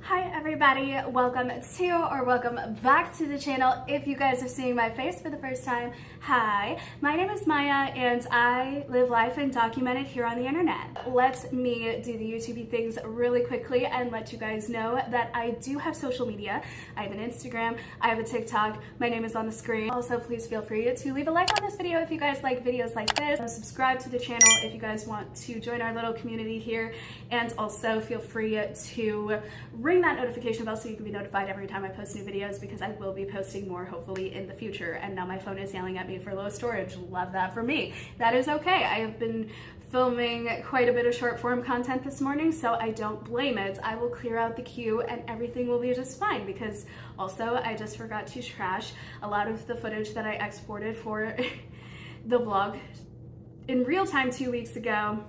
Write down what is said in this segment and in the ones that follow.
Hi everybody, welcome to or welcome back to the channel. If you guys are seeing my face for the first time, hi, my name is Maya and I live life and document it here on the internet. Let me do the YouTubey things really quickly and let you guys know that I do have social media. I have an Instagram, I have a TikTok, my name is on the screen. Also, please feel free to leave a like on this video if you guys like videos like this. Subscribe to the channel if you guys want to join our little community here, and also feel free to ring that notification bell so you can be notified every time I post new videos, because I will be posting more hopefully in the future. And now my phone is yelling at me for low storage. Love that for me. That is okay. I have been filming quite a bit of short form content this morning, so I don't blame it. I will clear out the queue and everything will be just fine, because also I just forgot to trash a lot of the footage that I exported for the vlog in real time 2 weeks ago.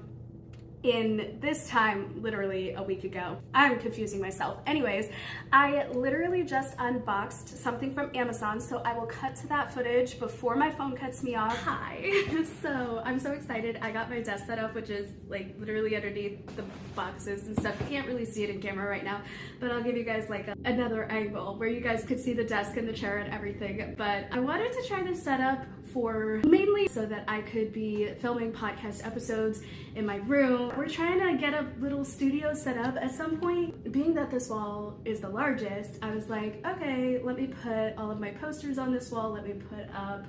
In this time, literally a week ago. I'm confusing myself. Anyways, I literally just unboxed something from Amazon, so I will cut to that footage before my phone cuts me off. Hi. So I'm so excited. I got my desk set up, which is like literally underneath the boxes and stuff. You can't really see it in camera right now, but I'll give you guys like another angle where you guys could see the desk and the chair and everything. But I wanted to try this setup for mainly so that I could be filming podcast episodes in my room. We're trying to get a little studio set up at some point. Being that this wall is the largest, I was like, okay, let me put all of my posters on this wall. Let me put up,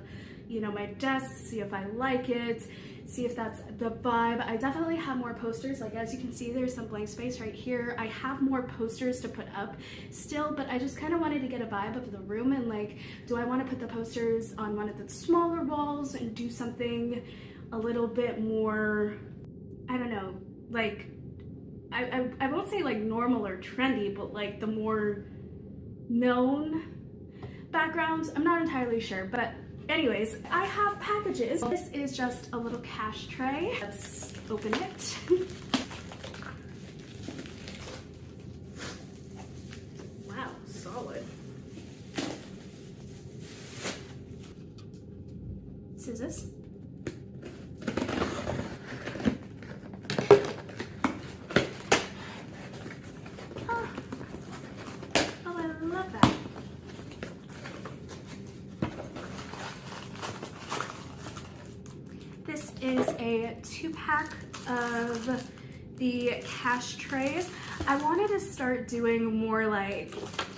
you know, my desk, see if I like it, see if that's the vibe. I definitely have more posters. Like, as you can see, there's some blank space right here. I have more posters to put up still, but I just kind of wanted to get a vibe of the room, and like, do I want to put the posters on one of the smaller walls and do something a little bit more, I don't know, like, I won't say like normal or trendy, but like the more known backgrounds. I'm not entirely sure, but anyways, I have packages. This is just a little cash tray. Let's open it. Wow, solid. Scissors. This is a 2-pack of the cash trays. I wanted to start doing more like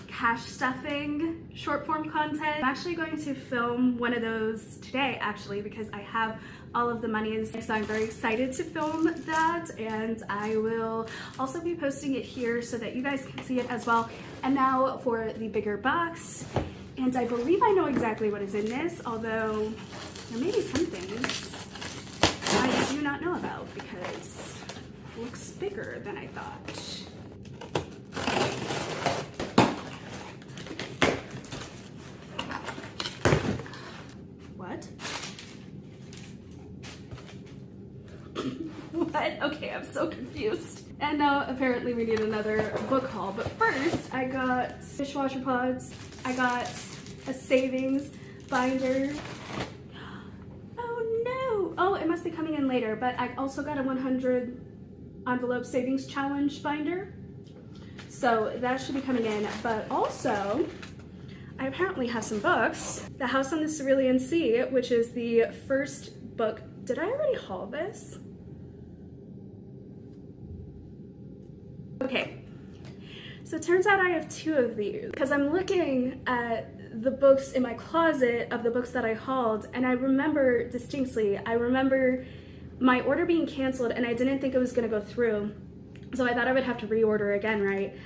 cash stuffing short form content. I'm actually going to film one of those today, actually, because I have all of the monies, so I'm very excited to film that, and I will also be posting it here so that you guys can see it as well. And now for the bigger box, and I believe I know exactly what is in this, although there may be some things I do not know about because it looks bigger than I thought. What? What? Okay, I'm so confused. And now apparently we need another book haul, but first I got dishwasher pods, I got a savings binder. Oh, it must be coming in later, but I also got a 100 envelope savings challenge binder. So that should be coming in, but also I apparently have some books. The House on the Cerulean Sea, which is the first book. Did I already haul this? Okay, so it turns out I have 2 of these because I'm looking at the books in my closet of the books that I hauled, and I remember distinctly, I remember my order being canceled and I didn't think it was gonna go through. So I thought I would have to reorder again, right?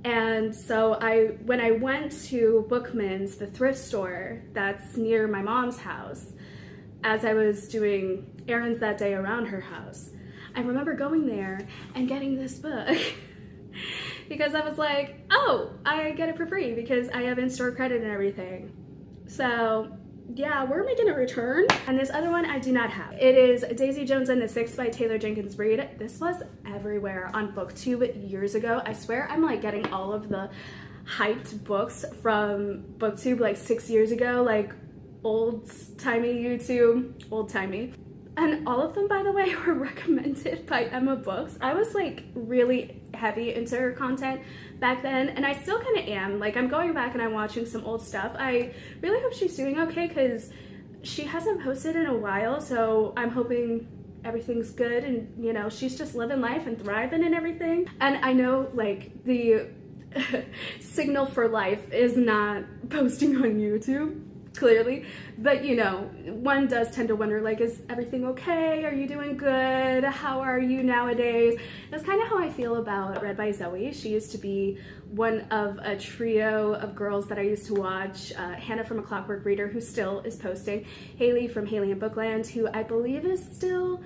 And so when I went to Bookman's, the thrift store that's near my mom's house, as I was doing errands that day around her house, I remember going there and getting this book because I was like, oh, I get it for free because I have in-store credit and everything. So yeah, we're making a return. And this other one I do not have. It is Daisy Jones and the Six by Taylor Jenkins Reid. This was everywhere on BookTube years ago. I swear I'm like getting all of the hyped books from BookTube like 6 years ago, like old-timey YouTube, old-timey. And all of them, by the way, were recommended by Emma Books. I was like really heavy into her content back then, and I still kind of am. Like, I'm going back and I'm watching some old stuff. I really hope she's doing okay because she hasn't posted in a while, so I'm hoping everything's good and, you know, she's just living life and thriving and everything. And I know, like, the signal for life is not posting on YouTube, clearly, but you know, one does tend to wonder, like, is everything okay? Are you doing good? How are you nowadays? That's kind of how I feel about Read by Zoe. She used to be one of a trio of girls that I used to watch. Hannah from A Clockwork Reader, who still is posting, Haley from Haley and Bookland, who I believe is still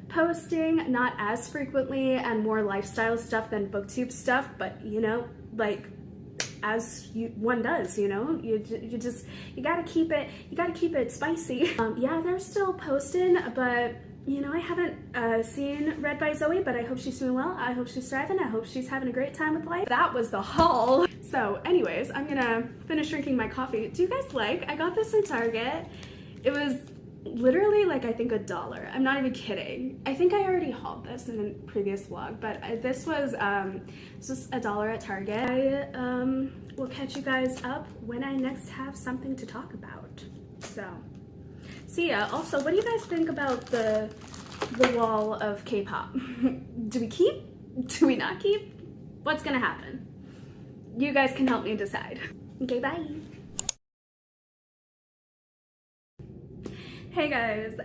posting, not as frequently and more lifestyle stuff than booktube stuff, but you know, like, as one does, you know, you gotta keep it spicy. Yeah, they're still posting, but you know, I haven't seen Read by Zoe, but I hope she's doing well. I hope she's thriving. I hope she's having a great time with life. That was the haul. So anyways, I'm gonna finish drinking my coffee. Do you guys like, I got this in Target. It was literally like, I think $1. I'm not even kidding. I think I already hauled this in a previous vlog, but this was $1 at Target. I will catch you guys up when I next have something to talk about. So, see ya. Also, what do you guys think about the wall of K-pop? Do we keep? Do we not keep? What's gonna happen? You guys can help me decide. Okay, bye. Hey guys,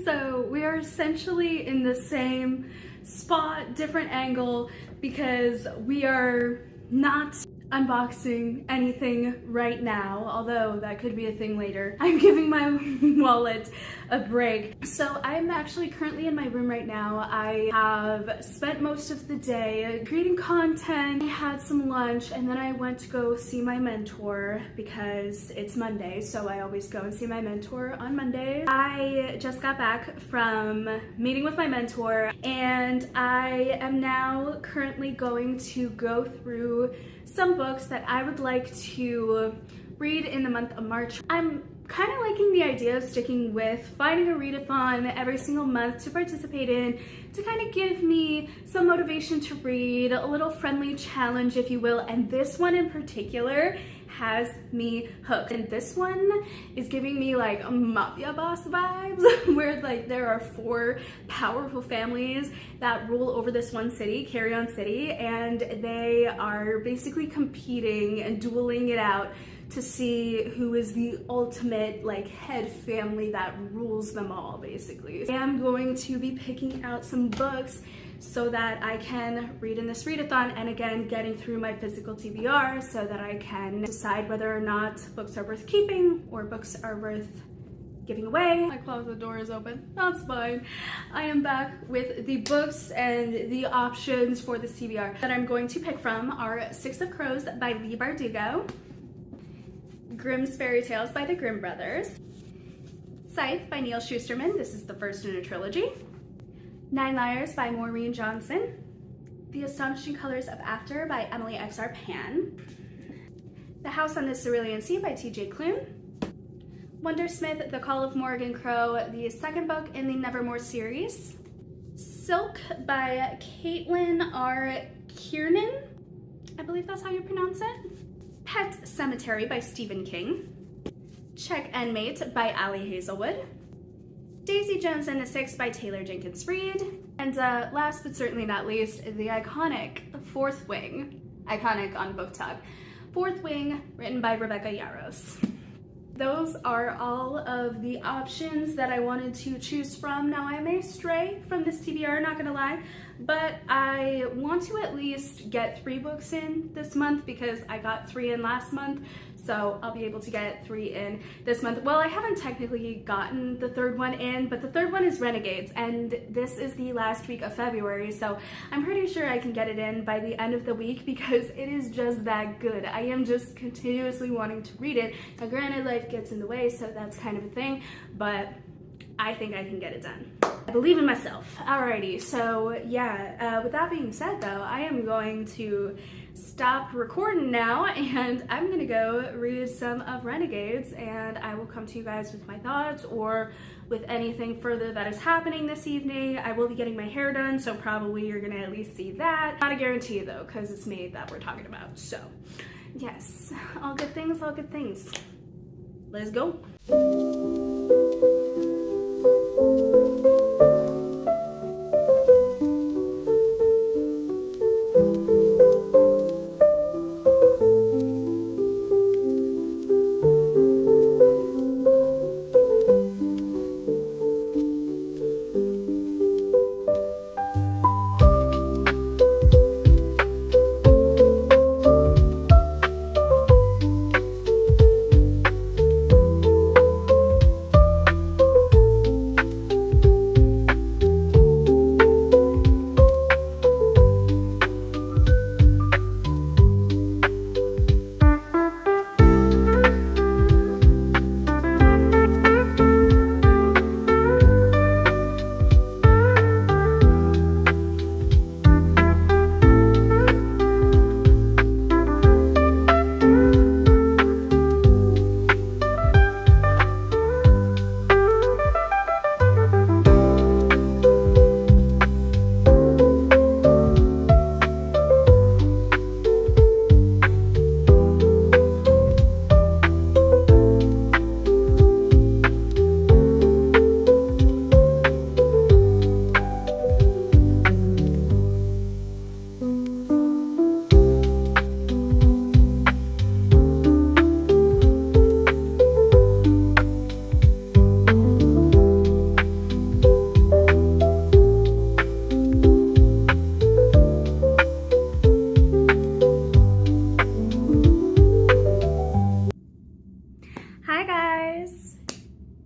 so we are essentially in the same spot, different angle, because we are not unboxing anything right now, although that could be a thing later. I'm giving my wallet a break. So I'm actually currently in my room right now. I have spent most of the day creating content. I had some lunch and then I went to go see my mentor because it's Monday, so I always go and see my mentor on Monday. I just got back from meeting with my mentor and I am now currently going to go through some books that I would like to read in the month of March. I'm kind of liking the idea of sticking with finding a readathon every single month to participate in, to kind of give me some motivation to read, a little friendly challenge, if you will, and this one in particular has me hooked. And this one is giving me like mafia boss vibes, where like there are 4 powerful families that rule over this one city, Carry On City, and they are basically competing and dueling it out to see who is the ultimate like head family that rules them all, basically. I am going to be picking out some books so that I can read in this readathon, and again, getting through my physical TBR so that I can decide whether or not books are worth keeping or books are worth giving away. My closet door is open. That's fine. I am back with the books, and the options for this TBR that I'm going to pick from are Six of Crows by Leigh Bardugo, Grimm's Fairy Tales by the Grimm Brothers, Scythe by Neal Shusterman. This is the first in a trilogy. Nine Liars by Maureen Johnson, The Astonishing Colors of After by Emily X.R. Pan, The House on the Cerulean Sea by T.J. Klune, Wondersmith, The Call of Morrigan Crow, the second book in the Nevermore series, Silk by Caitlin R. Kiernan, I believe that's how you pronounce it, Pet Cemetery by Stephen King, Check and Mate by Ali Hazelwood, Daisy Jones and the Six by Taylor Jenkins Reid, and last but certainly not least, the iconic Fourth Wing, iconic on BookTok, Fourth Wing, written by Rebecca Yarros. Those are all of the options that I wanted to choose from. Now I may stray from this TBR, not gonna lie, but I want to at least get 3 books in this month because I got 3 in last month, so I'll be able to get 3 in this month. Well, I haven't technically gotten the 3rd one in, but the 3rd one is Renegades, and this is the last week of February, so I'm pretty sure I can get it in by the end of the week because it is just that good. I am just continuously wanting to read it. Now granted, life gets in the way, so that's kind of a thing, but I think I can get it done. I believe in myself. Alrighty, so yeah, with that being said though, I am going to stop recording now and I'm gonna go read some of Renegades, and I will come to you guys with my thoughts or with anything further that is happening this evening. I will be getting my hair done, so probably you're gonna at least see that. Not a guarantee though, because it's me that we're talking about. So yes, all good things, all good things. Let's go.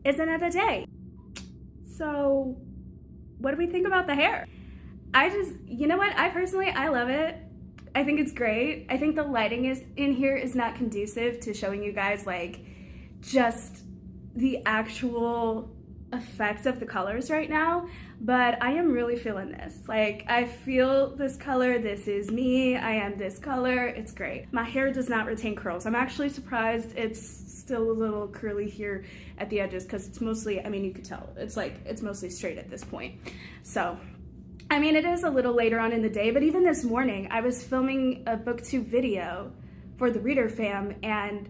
It's another day. So what do we think about the hair? You know what? I love it. I think it's great. I think the lighting in here is not conducive to showing you guys like just the actual effects of the colors right now, but I am really feeling this. Like, I feel this color. This is me. I am this color. It's great. My hair does not retain curls. I'm actually surprised it's still a little curly here at the edges, because it's mostly, I mean, you could tell it's mostly straight at this point. So I mean, it is a little later on in the day, but even this morning I was filming a booktube video for the Reader fam, and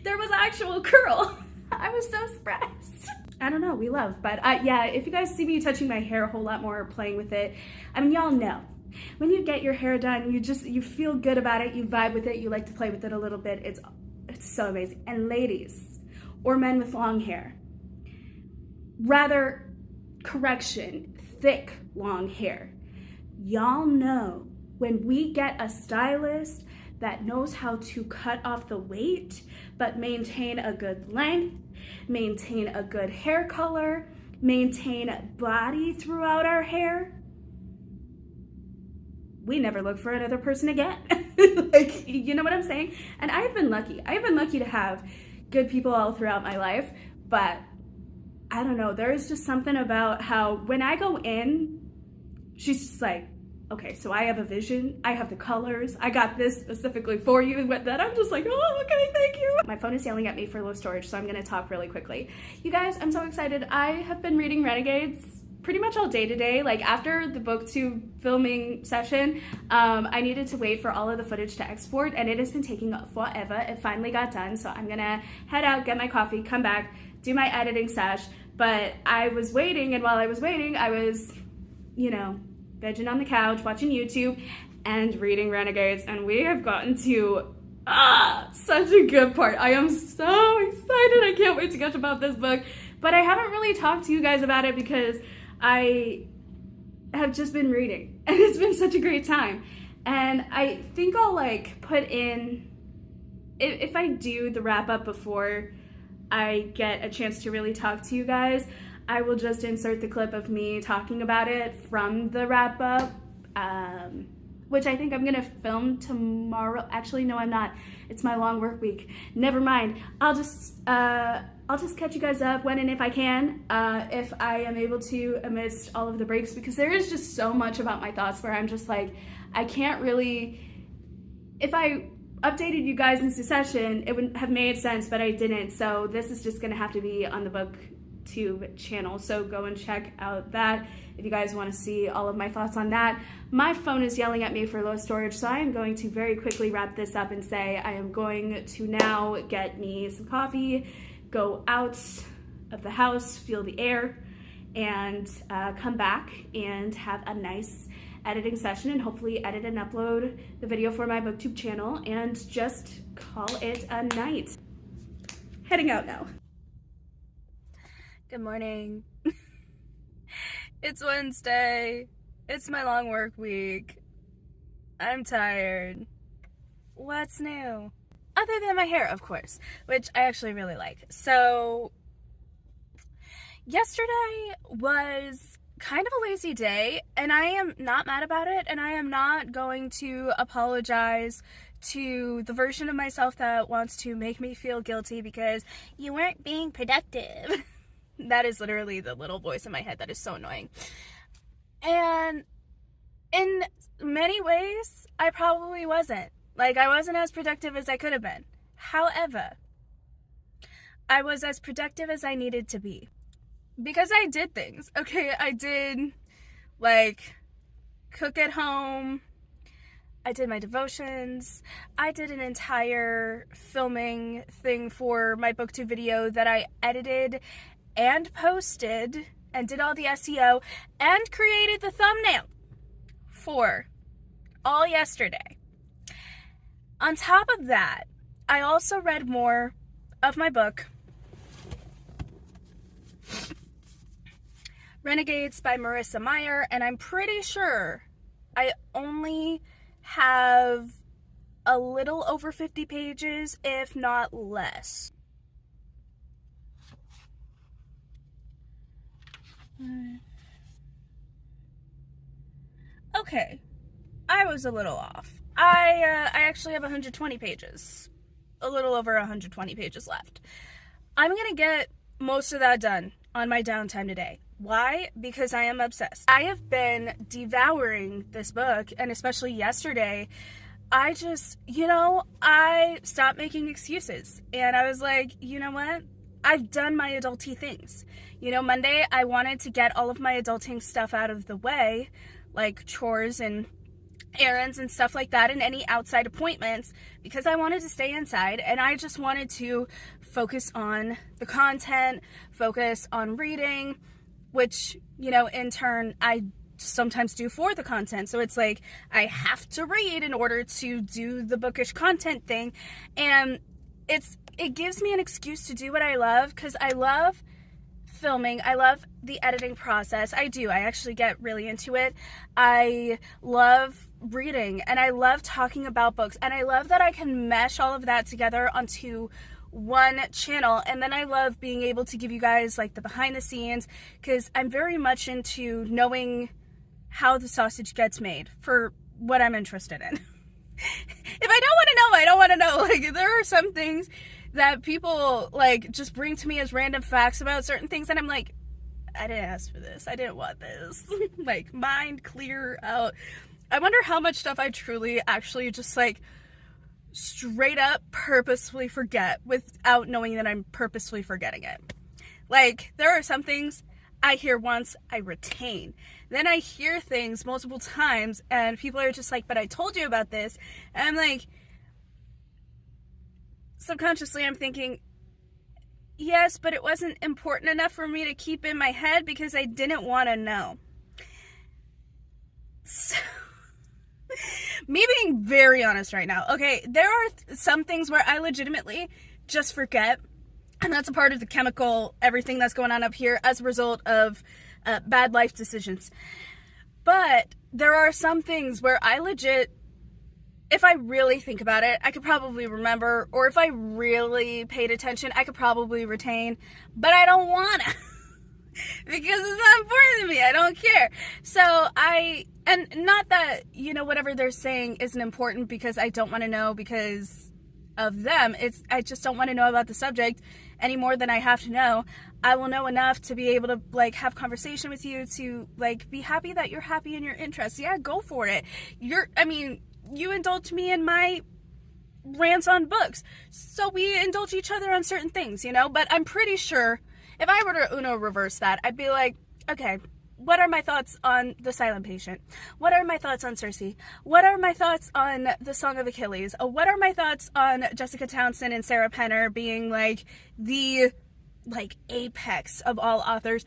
there was actual curl. I was so surprised. I don't know, we love, but yeah, if you guys see me touching my hair a whole lot more, playing with it, I mean, y'all know, when you get your hair done, you feel good about it, you vibe with it, you like to play with it a little bit. It's so amazing. And ladies, or men with long hair, rather, correction, thick long hair, y'all know when we get a stylist that knows how to cut off the weight but maintain a good length, maintain a good hair color, maintain body throughout our hair, we never look for another person again. Like, you know what I'm saying? And I've been lucky to have good people all throughout my life, but I don't know, there's just something about how when I go in, she's just like, okay, so I have a vision, I have the colors, I got this specifically for you, and with that I'm just like, oh, okay, thank you. My phone is yelling at me for low storage, so I'm gonna talk really quickly. You guys, I'm so excited. I have been reading Renegades pretty much all day today. Like, after the booktube filming session, I needed to wait for all of the footage to export, and it has been taking forever. It finally got done, so I'm gonna head out, get my coffee, come back, do my editing sesh. But I was waiting, and while I was waiting, I was, you know, vegging on the couch, watching YouTube, and reading Renegades, and we have gotten to such a good part. I am so excited. I can't wait to gush about this book. But I haven't really talked to you guys about it because I have just been reading, and it's been such a great time. And I think I'll like put in, if I do the wrap up before I get a chance to really talk to you guys, I will just insert the clip of me talking about it from the wrap up. which I think I'm gonna film tomorrow. Actually, no, I'm not. It's my long work week. Never mind. I'll just catch you guys up when and if I can, if I am able to amidst all of the breaks, because there is just so much about my thoughts where I'm just like, I can't really, if I updated you guys in succession, it would have made sense, but I didn't. So this is just gonna have to be on the BookTube channel. So go and check out that if you guys want to see all of my thoughts on that. My phone is yelling at me for low storage, so I am going to very quickly wrap this up and say I am going to now get me some coffee, go out of the house, feel the air, and come back and have a nice editing session and hopefully edit and upload the video for my BookTube channel and just call it a night. Heading out now. Good morning. It's Wednesday. It's my long work week. I'm tired. What's new? Other than my hair, of course, which I actually really like. So, yesterday was kind of a lazy day, and I am not mad about it, and I am not going to apologize to the version of myself that wants to make me feel guilty because you weren't being productive. That is literally the little voice in my head that is so annoying. And in many ways, I probably wasn't. Like, I wasn't as productive as I could have been. However, I was as productive as I needed to be. Because I did things. Okay, I did, like, cook at home. I did my devotions. I did an entire filming thing for my BookTube video that I edited and posted and did all the SEO and created the thumbnail for all yesterday. On top of that, I also read more of my book, Renegades by Marissa Meyer, and I'm pretty sure I only have a little over 50 pages, if not less. Okay, I was a little off. I actually have 120 pages. A little over 120 pages left. I'm gonna get most of that done on my downtime today. Why? Because I am obsessed. I have been devouring this book, and especially yesterday, I just, I stopped making excuses. And I was like, you know what? I've done my adulty things. Monday, I wanted to get all of my adulting stuff out of the way, like chores and errands and stuff like that, and any outside appointments, because I wanted to stay inside, and I just wanted to focus on the content, focus on reading, which, in turn, I sometimes do for the content. So it's like, I have to read in order to do the bookish content thing, and it gives me an excuse to do what I love, because I love filming. I love the editing process. I do. I actually get really into it. I love reading, and I love talking about books, and I love that I can mesh all of that together onto one channel. And then I love being able to give you guys like the behind the scenes, because I'm very much into knowing how the sausage gets made for what I'm interested in. If I don't want to know, I don't want to know. Like, there are some things that people like just bring to me as random facts about certain things, and I'm like, I didn't ask for this. I didn't want this. Like, mind clear out. I wonder how much stuff I truly actually just like straight up purposefully forget without knowing that I'm purposefully forgetting it. Like, there are some things I hear once, I retain. Then I hear things multiple times, and people are just like, but I told you about this. And I'm like, subconsciously I'm thinking, yes, but it wasn't important enough for me to keep in my head because I didn't want to know. So, me being very honest right now, okay, there are some things where I legitimately just forget, and that's a part of the chemical, everything that's going on up here as a result of bad life decisions. But there are some things where I legit, if I really think about it, I could probably remember, or if I really paid attention, I could probably retain, but I don't wanna. because it's not important to me. I don't care. So and not that, whatever they're saying isn't important because I don't want to know because of them. I just don't want to know about the subject any more than I have to know. I will know enough to be able to have conversation with you, to be happy that you're happy in your interests. Yeah, go for it. You indulge me in my rants on books, so we indulge each other on certain things, but I'm pretty sure if I were to Uno reverse that, I'd be like, okay, what are my thoughts on The Silent Patient? What are my thoughts on Circe? What are my thoughts on The Song of Achilles? What are my thoughts on Jessica Townsend and Sarah Penner being the apex of all authors?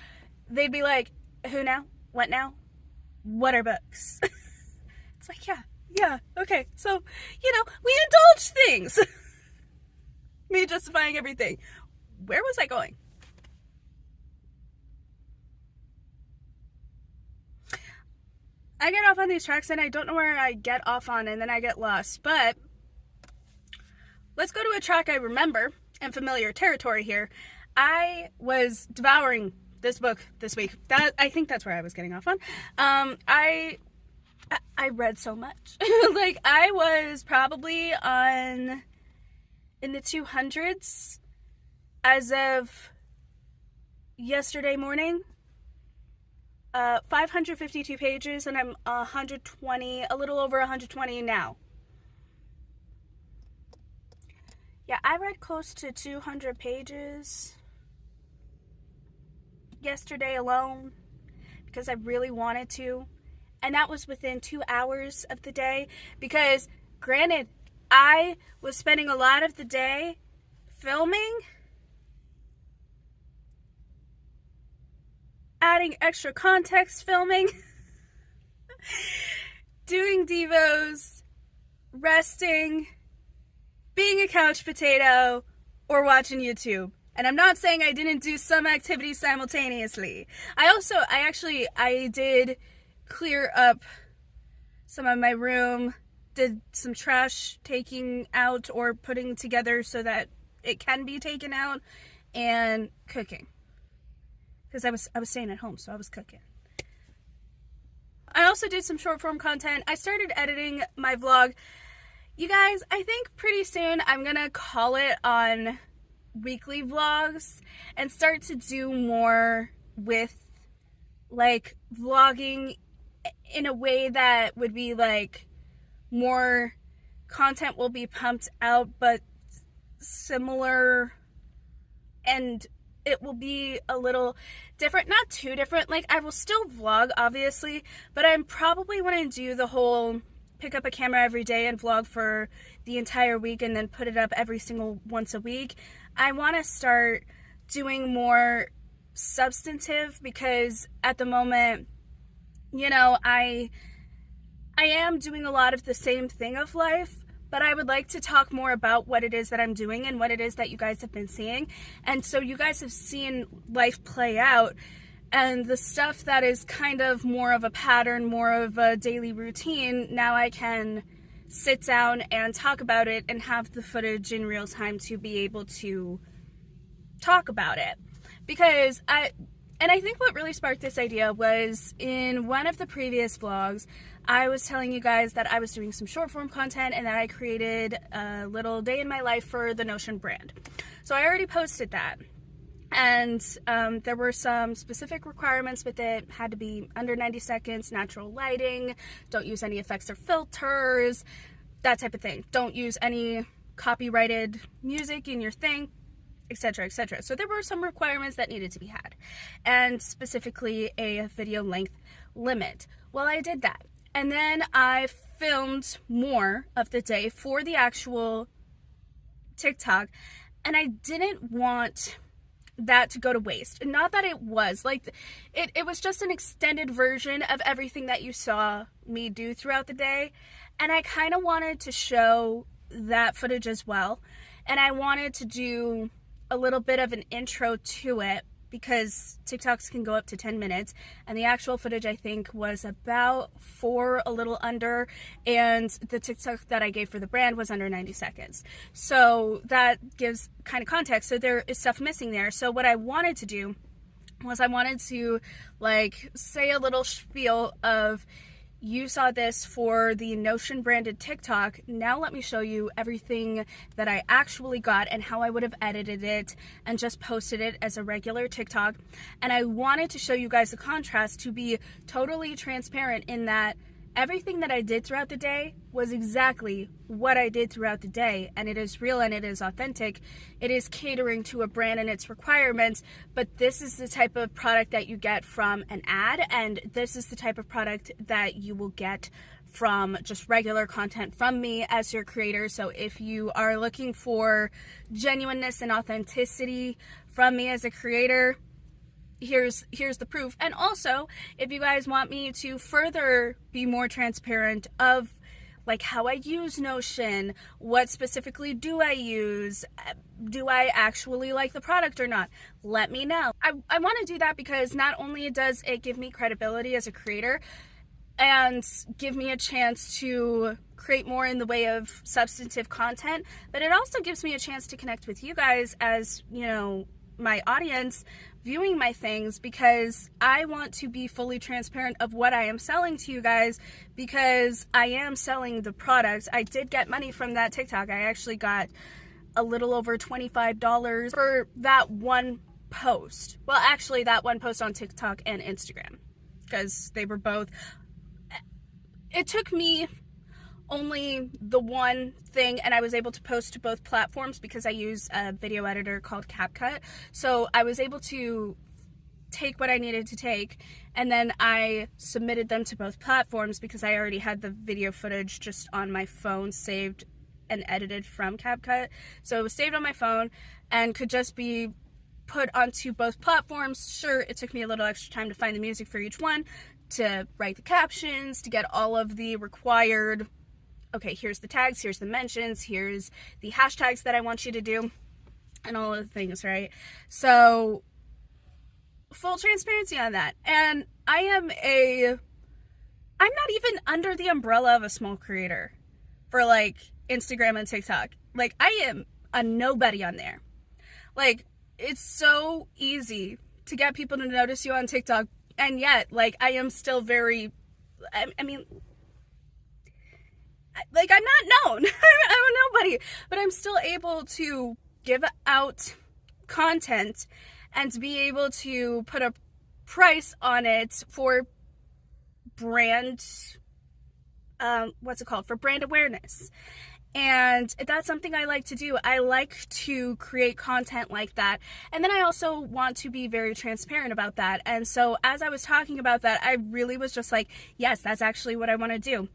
They'd be like, who now? What now? What are books? It's like, yeah, okay. So, we indulge things. Me justifying everything. Where was I going? I get off on these tracks and I don't know where I get off on, and then I get lost. But let's go to a track I remember and familiar territory here. I was devouring this book this week. I think that's where I was getting off on. I read so much. I was probably in the 200s as of yesterday morning. 552 pages, and I'm a little over 120 now. Yeah, I read close to 200 pages yesterday alone because I really wanted to, and that was within 2 hours of the day, because granted, I was spending a lot of the day filming, adding extra context filming, doing devos, resting, being a couch potato, or watching YouTube. And I'm not saying I didn't do some activities simultaneously. I did clear up some of my room, did some trash taking out or putting together so that it can be taken out, and cooking. Because I was staying at home, so I was cooking. I also did some short form content. I started editing my vlog. You guys, I think pretty soon I'm gonna call it on weekly vlogs and start to do more with vlogging in a way that would be more content will be pumped out, but similar, and it will be a little different, not too different. I will still vlog, obviously, but I'm probably want to do the whole pick up a camera every day and vlog for the entire week and then put it up every single once a week. I want to start doing more substantive, because at the moment, I am doing a lot of the same thing of life, but I would like to talk more about what it is that I'm doing and what it is that you guys have been seeing. And so you guys have seen life play out, and the stuff that is kind of more of a pattern, more of a daily routine, now I can sit down and talk about it and have the footage in real time to be able to talk about it. Because I think what really sparked this idea was in one of the previous vlogs, I was telling you guys that I was doing some short form content and that I created a little day in my life for the Notion brand. So I already posted that. And there were some specific requirements with it. Had to be under 90 seconds, natural lighting, don't use any effects or filters, that type of thing. Don't use any copyrighted music in your thing, etc., etc. So there were some requirements that needed to be had, and specifically a video length limit. Well, I did that, and then I filmed more of the day for the actual TikTok, and I didn't want that to go to waste. Not that it was it was just an extended version of everything that you saw me do throughout the day, and I kind of wanted to show that footage as well, and I wanted to do a little bit of an intro to it, because TikToks can go up to 10 minutes, and the actual footage I think was about 4, a little under, and the TikTok that I gave for the brand was under 90 seconds. So that gives kind of context. So there is stuff missing there. So what I wanted to do was I wanted to like say a little spiel of, you saw this for the Notion branded TikTok. Now let me show you everything that I actually got and how I would have edited it and just posted it as a regular TikTok. And I wanted to show you guys the contrast, to be totally transparent in that everything that I did throughout the day was exactly what I did throughout the day, and it is real and it is authentic. It is catering to a brand and its requirements, but this is the type of product that you get from an ad, and this is the type of product that you will get from just regular content from me as your creator. So if you are looking for genuineness and authenticity from me as a creator, here's the proof. And also, if you guys want me to further be more transparent of like how I use Notion, what specifically do I use, do I actually like the product or not, let me know. I want to do that because not only does it give me credibility as a creator and give me a chance to create more in the way of substantive content, but it also gives me a chance to connect with you guys as, you know, my audience viewing my things, because I want to be fully transparent of what I am selling to you guys, because I am selling the products. I did get money from that TikTok. I actually got a little over $25 for that one post. Well, actually that one post on TikTok and Instagram, because they were both, it took me only the one thing, and I was able to post to both platforms because I use a video editor called CapCut. So I was able to take what I needed to take, and then I submitted them to both platforms because I already had the video footage just on my phone saved and edited from CapCut. So it was saved on my phone and could just be put onto both platforms. Sure, it took me a little extra time to find the music for each one, to write the captions, to get all of the required, okay, here's the tags, here's the mentions, here's the hashtags that I want you to do, and all of the things, right? So, full transparency on that. And I'm not even under the umbrella of a small creator for like Instagram and TikTok. Like, I am a nobody on there. Like, it's so easy to get people to notice you on TikTok, and yet, like, I am still very, I mean, like, I'm not known. I'm a nobody, but I'm still able to give out content and to be able to put a price on it for brand, for brand awareness. And that's something I like to do. I like to create content like that. And then I also want to be very transparent about that. And so as I was talking about that, I really was just like, yes, that's actually what I want to do.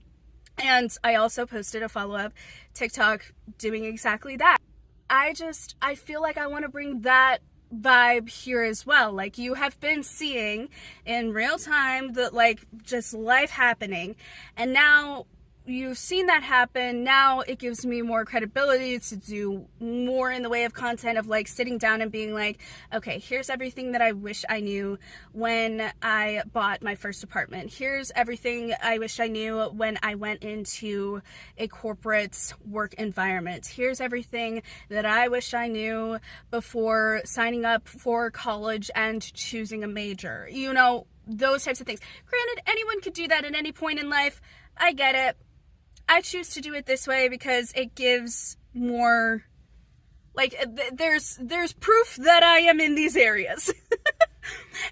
And I also posted a follow-up TikTok doing exactly that. I feel like I want to bring that vibe here as well. Like, you have been seeing in real time that, like, just life happening, and now you've seen that happen. Now it gives me more credibility to do more in the way of content of like sitting down and being like, okay, here's everything that I wish I knew when I bought my first apartment. Here's everything I wish I knew when I went into a corporate work environment. Here's everything that I wish I knew before signing up for college and choosing a major. You know, those types of things. Granted, anyone could do that at any point in life. I get it. I choose to do it this way because it gives more, like, there's proof that I am in these areas.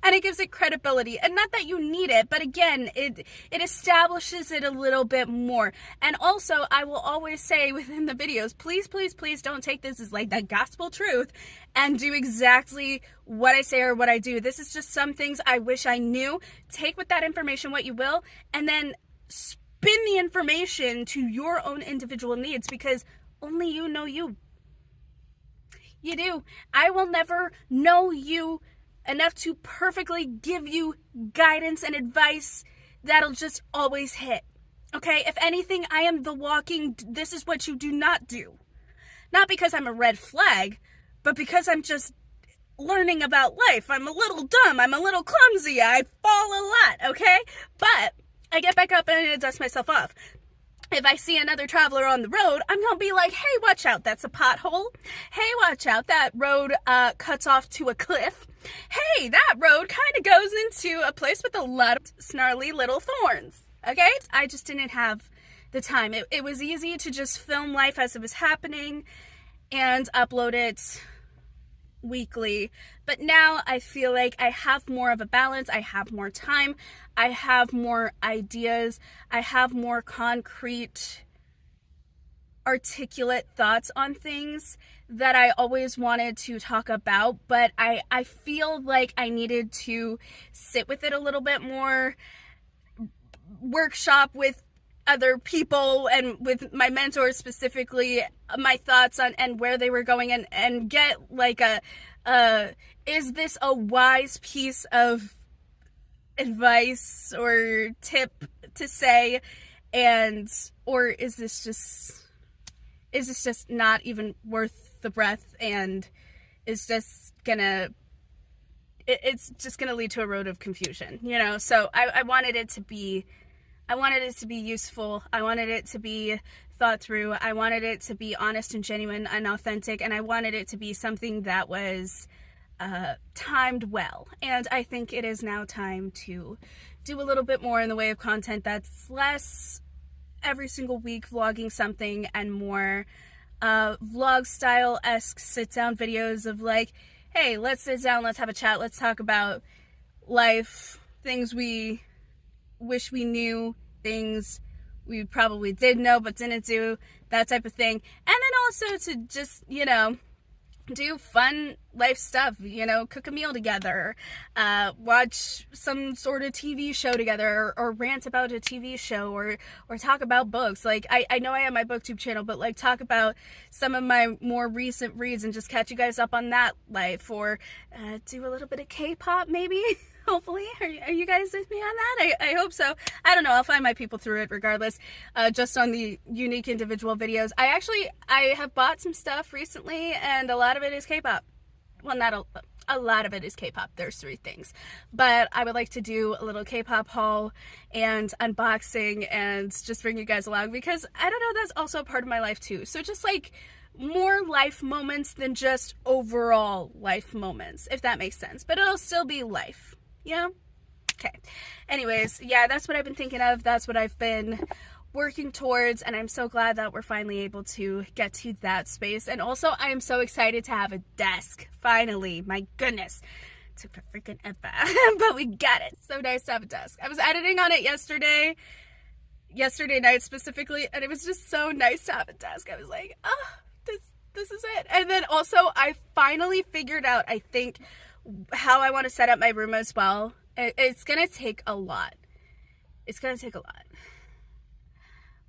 And it gives it credibility. And not that you need it, but again, it establishes it a little bit more. And also, I will always say within the videos, please, please, please don't take this as like the gospel truth and do exactly what I say or what I do. This is just some things I wish I knew. Take with that information what you will, and then spin the information to your own individual needs, because only you know you. You do. I will never know you enough to perfectly give you guidance and advice that'll just always hit. Okay? If anything, I am the walking, this is what you do not do. Not because I'm a red flag, but because I'm just learning about life. I'm a little dumb. I'm a little clumsy. I fall a lot, okay? But I get back up and I dust myself off. If I see another traveler on the road, I'm going to be like, hey, watch out, that's a pothole. Hey, watch out, that road cuts off to a cliff. hey, that road kind of goes into a place with a lot of snarly little thorns, okay? I just didn't have the time. It was easy to just film life as it was happening and upload it weekly, but now I feel like I have more of a balance. I have more time. I have more ideas. I have more concrete, articulate thoughts on things that I always wanted to talk about, but I feel like I needed to sit with it a little bit more, workshop with other people and with my mentors specifically my thoughts on and where they were going, and get like is this a wise piece of advice or tip to say, and or is this just not even worth the breath, and it's just gonna lead to a road of confusion, you know? So I wanted it to be useful. I wanted it to be thought through. I wanted it to be honest and genuine and authentic, and I wanted it to be something that was timed well. And I think it is now time to do a little bit more in the way of content that's less every single week vlogging something and more vlog style-esque sit-down videos of like, hey, let's sit down, let's have a chat, let's talk about life, things we wish we knew, things we probably did know but didn't do, that type of thing. And then also to just, you know, do fun life stuff, you know, cook a meal together, watch some sort of TV show together, or rant about a TV show, or talk about books. Like, I know I have my booktube channel, but like talk about some of my more recent reads and just catch you guys up on that life, or do a little bit of K-pop maybe. Hopefully. Are you guys with me on that? I hope so. I don't know. I'll find my people through it regardless, just on the unique individual videos. I have bought some stuff recently, and a lot of it is K-pop. Well, not a lot of it is K-pop. There's 3 things. But I would like to do a little K-pop haul and unboxing and just bring you guys along, because I don't know, that's also a part of my life too. So just like more life moments than just overall life moments, if that makes sense. But it'll still be life. Yeah? Okay. Anyways, yeah, that's what I've been thinking of. That's what I've been working towards, and I'm so glad that we're finally able to get to that space. And also, I am so excited to have a desk. Finally. My goodness. It took a freaking ever, but we got it. So nice to have a desk. I was editing on it yesterday night specifically, and it was just so nice to have a desk. I was like, oh, this is it. And then also, I finally figured out, I think, how I want to set up my room as well. It's gonna take a lot.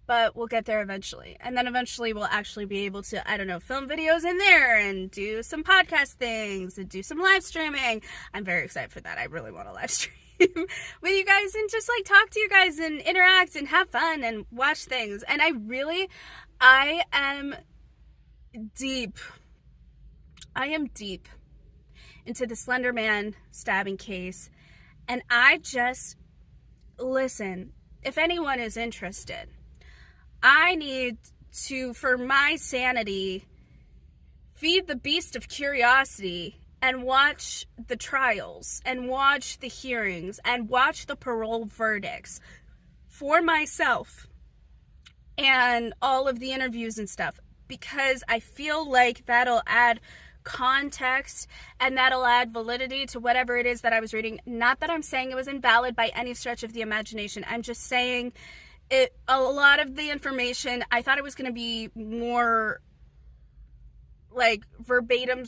But we'll get there eventually. And then eventually we'll actually be able to, I don't know, film videos in there and do some podcast things and do some live streaming. I'm very excited for that. I really want to live stream with you guys and just like talk to you guys and interact and have fun and watch things. And I am deep into the Slender Man stabbing case, and listen, if anyone is interested, I need to, for my sanity, feed the beast of curiosity and watch the trials and watch the hearings and watch the parole verdicts for myself and all of the interviews and stuff, because I feel like that'll add context and that'll add validity to whatever it is that I was reading. Not that I'm saying it was invalid by any stretch of the imagination. I'm just saying a lot of the information, I thought it was going to be more like verbatim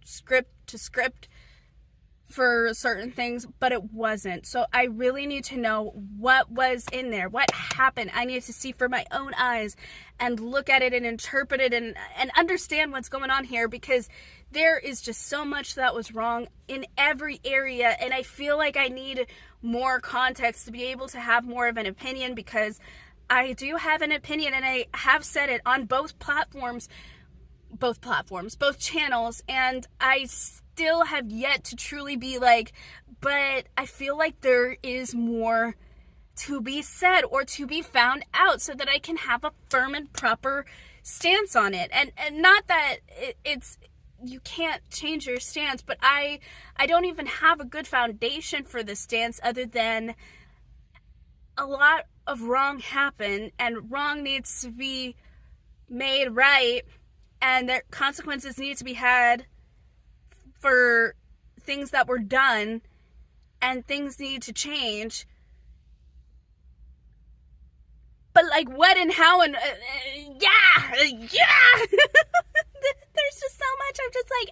script to script for certain things, but it wasn't. So I really need to know what was in there, what happened. I need to see for my own eyes and look at it and interpret it and understand what's going on here, because there is just so much that was wrong in every area, and I feel like I need more context to be able to have more of an opinion, because I do have an opinion, and I have said it on both channels, and I still have yet to truly be like, but I feel like there is more to be said or to be found out so that I can have a firm and proper stance on it. And not that you can't change your stance, but I don't even have a good foundation for this stance other than a lot of wrong happened, and wrong needs to be made right, and their consequences need to be had for things that were done, and things need to change. But like what and how and yeah. There's just so much. I'm just like,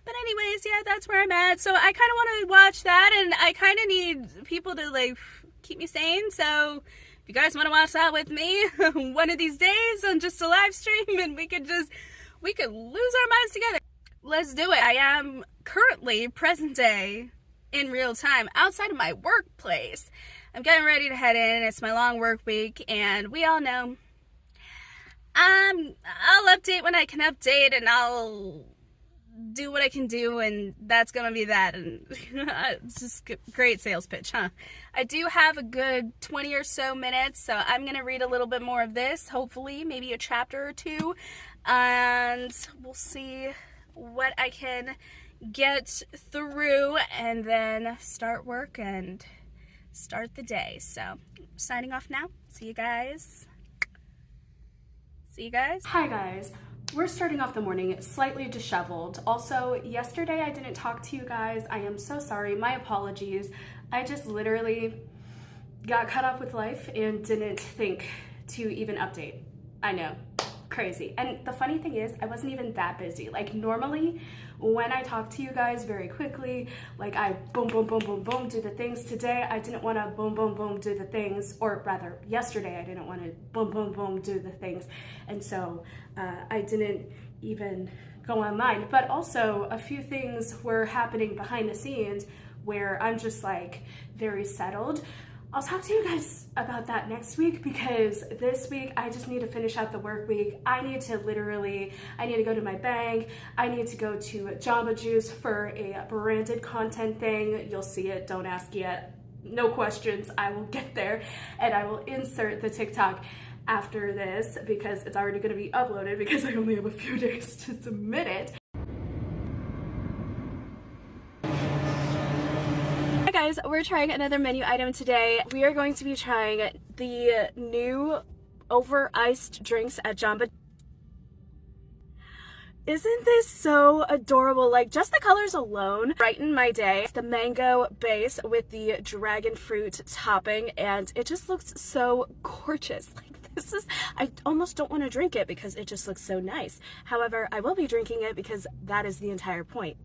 But anyways, yeah, that's where I'm at. So I kind of want to watch that, and I kind of need people to like keep me sane. So if you guys want to watch that with me one of these days on just a live stream, and we could lose our minds together, let's do it. I am currently present day in real time outside of my workplace. I'm getting ready to head in. It's my long work week, and we all know I'll update when I can update, and I'll do what I can do, and that's gonna be that. And it's just great sales pitch, huh? I do have a good 20 or so minutes, so I'm gonna read a little bit more of this, hopefully maybe a chapter or two, and we'll see what I can get through, and then start work and start the day. So signing off now. See you guys. Hi guys. We're starting off the morning slightly disheveled. Also, yesterday I didn't talk to you guys. I am so sorry. My apologies. I just literally got caught up with life and didn't think to even update. I know. Crazy. And the funny thing is, I wasn't even that busy. Like normally when I talk to you guys very quickly, like I boom, boom, boom, boom, boom, do the things. Today I didn't want to boom, boom, boom, do the things, or rather yesterday I didn't want to boom, boom, boom, do the things. And so I didn't even go online. But also a few things were happening behind the scenes where I'm just like very settled. I'll talk to you guys about that next week, because this week I just need to finish out the work week. I need to go to my bank. I need to go to Jamba Juice for a branded content thing. You'll see it, don't ask yet. No questions, I will get there, and I will insert the TikTok after this because it's already gonna be uploaded because I only have a few days to submit it. Hi guys, we're trying another menu item today. We are going to be trying the new over-iced drinks at Jamba. Isn't this so adorable? Like just the colors alone brighten my day. It's the mango base with the dragon fruit topping, and it just looks so gorgeous. Like I almost don't want to drink it because it just looks so nice. However, I will be drinking it because that is the entire point.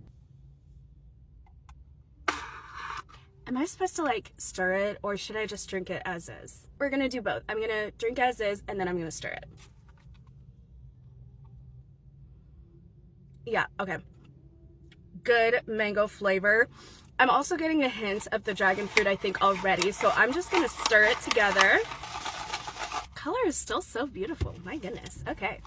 Am I supposed to like stir it, or should I just drink it as is? We're gonna do both. I'm gonna drink as is, and then I'm gonna stir it. Yeah, okay. Good mango flavor. I'm also getting a hint of the dragon fruit, I think, already, so I'm just gonna stir it together. Color is still so beautiful, my goodness. Okay.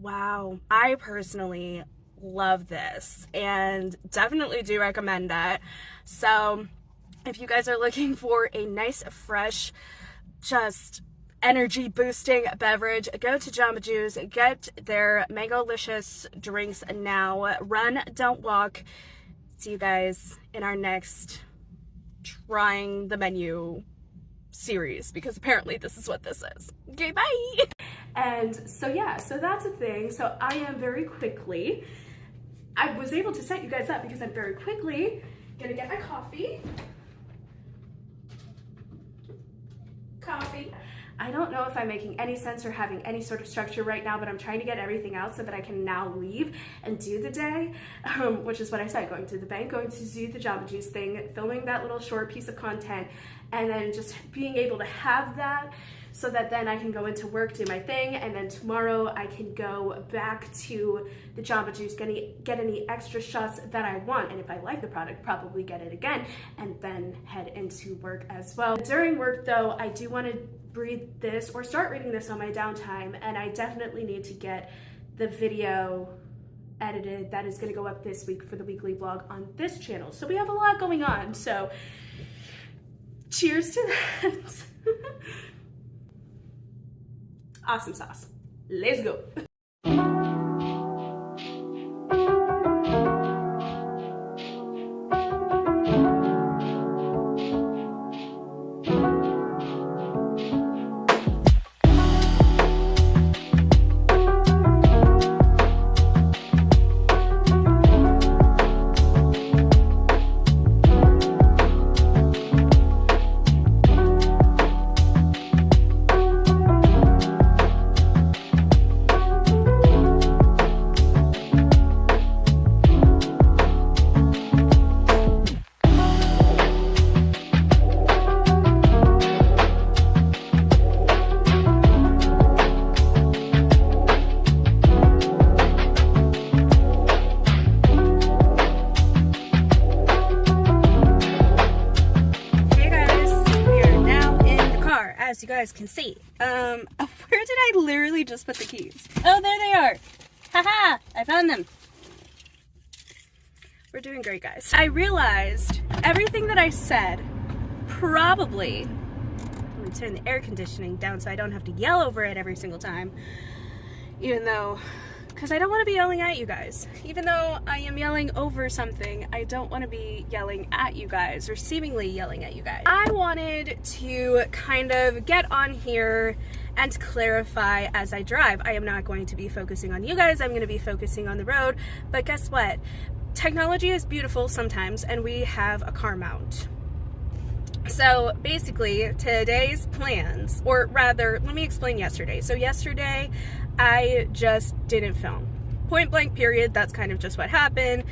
Wow, I personally love this and definitely do recommend that. So if you guys are looking for a nice, fresh, just energy boosting beverage, go to Jamba Juice, get their Mango-licious drinks now. Run, don't walk. See you guys in our next trying the menu series, because apparently this is what this is. Okay, bye. And so yeah, so that's a thing. So I am very quickly, I was able to set you guys up because I'm very quickly gonna get my coffee. I don't know if I'm making any sense or having any sort of structure right now, but I'm trying to get everything out so that I can now leave and do the day, which is what I said, going to the bank, going to do the Jamba Juice thing, filming that little short piece of content, and then just being able to have that so that then I can go into work, do my thing, and then tomorrow I can go back to the Jamba Juice, get any extra shots that I want, and if I like the product, probably get it again, and then head into work as well. During work though, I do want to read this or start reading this on my downtime, and I definitely need to get the video edited that is going to go up this week for the weekly vlog on this channel. So we have a lot going on, so cheers to that. Awesome sauce. Let's go. As you guys can see, where did I literally just put the keys? Oh, there they are. Haha, I found them. We're doing great, guys. I realized everything that I said probably, I'm gonna turn the air conditioning down so I don't have to yell over it every single time, even though, because I don't want to be yelling at you guys. Even though I am yelling over something, I don't want to be yelling at you guys or seemingly yelling at you guys. I wanted to kind of get on here and clarify as I drive. I am not going to be focusing on you guys. I'm going to be focusing on the road. But guess what? Technology is beautiful sometimes, and we have a car mount. So basically, today's plans, or rather, let me explain yesterday. So yesterday, I just didn't film. Point blank period, that's kind of just what happened.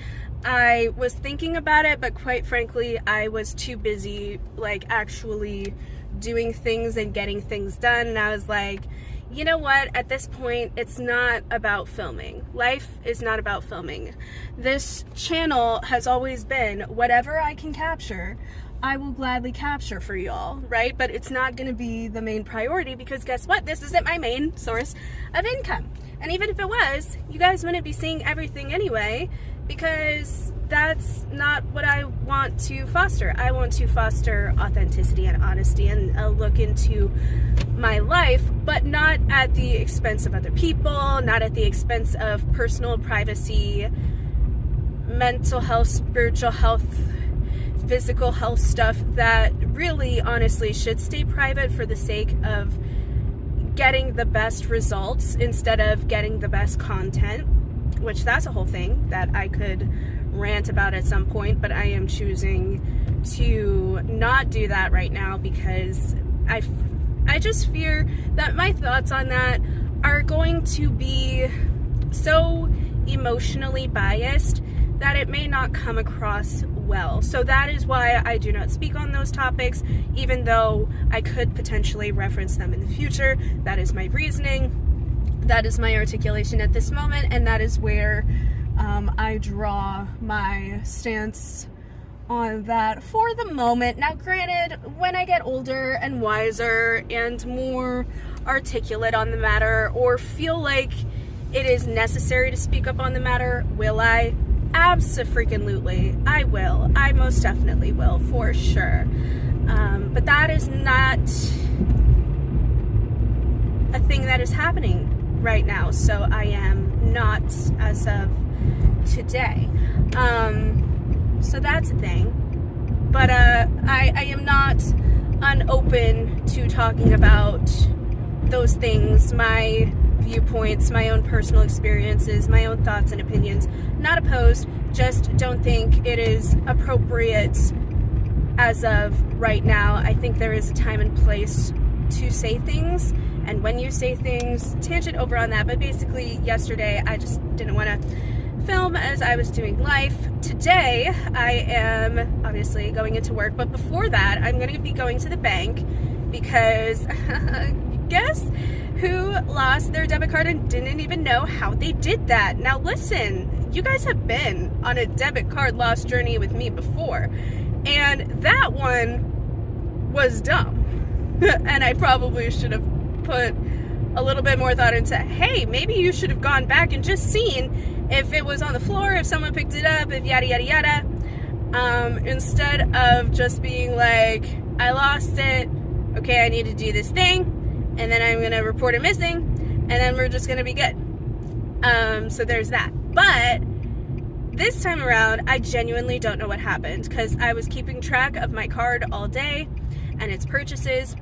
I was thinking about it, but quite frankly, I was too busy, like, actually doing things and getting things done, and I was like, you know what, at this point, it's not about filming. Life is not about filming. This channel has always been whatever I can capture, I will gladly capture for y'all, right? But it's not going to be the main priority because guess what? This isn't my main source of income. And even if it was, you guys wouldn't be seeing everything anyway because that's not what I want to foster. I want to foster authenticity and honesty and a look into my life, but not at the expense of other people, not at the expense of personal privacy, mental health, spiritual health, physical health stuff that really honestly should stay private for the sake of getting the best results instead of getting the best content, which that's a whole thing that I could rant about at some point, but I am choosing to not do that right now because I just fear that my thoughts on that are going to be so emotionally biased that it may not come across well. So that is why I do not speak on those topics, even though I could potentially reference them in the future. That is my reasoning. That is my articulation at this moment, and that is where I draw my stance on that for the moment. Now, granted, when I get older and wiser and more articulate on the matter, or feel like it is necessary to speak up on the matter, will I? Abso-freaking-lutely, I will. I most definitely will, for sure. But that is not a thing that is happening right now, so I am not as of today. So that's a thing. But I am not unopen to talking about those things, my viewpoints, my own personal experiences, my own thoughts and opinions. Not opposed, just don't think it is appropriate as of right now. I think there is a time and place to say things, and when you say things, tangent over on that, but basically yesterday I just didn't want to film as I was doing life. Today I am obviously going into work, but before that I'm going to be going to the bank because guess who lost their debit card and didn't even know how they did that? Now listen, you guys have been on a debit card loss journey with me before, and that one was dumb. And I probably should have put a little bit more thought into, hey, maybe you should have gone back and just seen if it was on the floor, if someone picked it up, if yada yada yada, instead of just being like, I lost it, okay, I need to do this thing, and then I'm gonna report it missing, and then we're just gonna be good. So there's that. But this time around, I genuinely don't know what happened, because I was keeping track of my card all day and its purchases.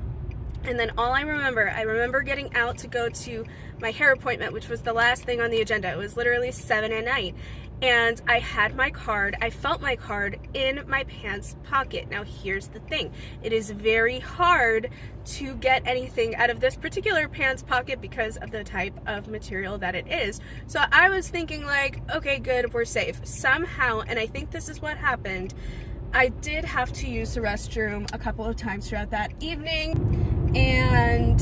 And then all I remember getting out to go to my hair appointment, which was the last thing on the agenda. It was literally 7 at night. And I had my card, I felt my card in my pants pocket. Now here's the thing. It is very hard to get anything out of this particular pants pocket because of the type of material that it is. So I was thinking like, okay, good, we're safe. Somehow, and I think this is what happened, I did have to use the restroom a couple of times throughout that evening, and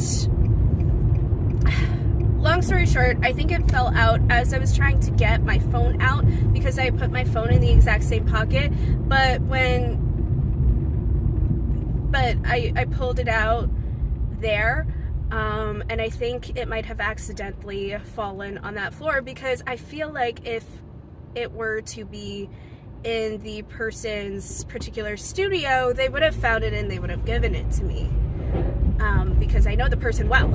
long story short, I think it fell out as I was trying to get my phone out, because I put my phone in the exact same pocket, but I pulled it out there, and I think it might have accidentally fallen on that floor, because I feel like if it were to be in the person's particular studio, they would have found it and they would have given it to me. Because I know the person well.